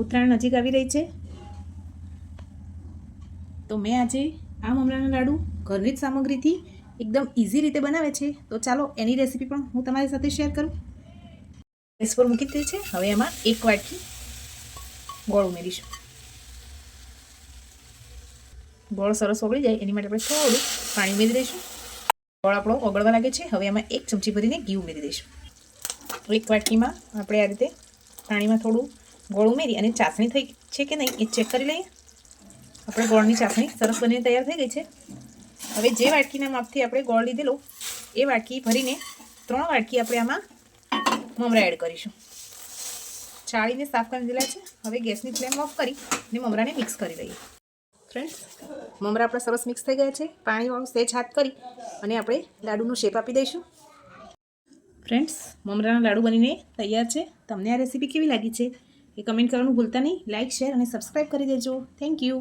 ઉત્તરાયણ નજીક આવી રહી છે, તો મેં આજે આ મમરાના લાડુ ઘરની જ સામગ્રીથી એકદમ ઇઝી રીતે બનાવે છે. તો ચાલો એની રેસીપી પણ હું તમારી સાથે શેર કરું. ગેસ પર મૂકી દીધી છે. હવે એમાં 1 વાટકી ગોળ ઉમેરીશું. ગોળ સરસ ઓગળી જાય એની માટે આપણે થોડું પાણી ઉમેરી દઈશું. ગોળ આપણો ઓગળવા લાગે છે. હવે એમાં 1 ચમચી ભરીને ઘી ઉમેરી દઈશું. 1 વાટકીમાં આપણે આ રીતે પાણીમાં થોડું ગોળ ઉમેરી અને ચાસણી થઈ છે કે નહીં એ ચેક કરી લઈએ. આપણે ગોળની ચાસણી સરસ બનીને તૈયાર થઈ ગઈ છે. હવે જે વાટકીના માપથી આપણે ગોળ લીધેલો એ વાટકી ભરીને 3 વાટકી આપણે આમાં મમરા એડ કરીશું. ચાળીને સાફ કરી દીધેલા છે. હવે ગેસની ફ્લેમ ઓફ કરી અને મમરાને મિક્સ કરી લઈએ. ફ્રેન્ડ્સ, મમરા આપણા સરસ મિક્સ થઈ ગયા છે. પાણીવાળું સહેજ હાથ કરી અને આપણે લાડુનો શેપ આપી દઈશું. ફ્રેન્ડ્સ, મમરાના લાડુ બનીને તૈયાર છે. તમને આ રેસીપી કેવી લાગી છે એ કમેન્ટ કરવાનું ભૂલતા નહીં. લાઇક, શેર અને સબસ્ક્રાઈબ કરી દેજો. Thank you.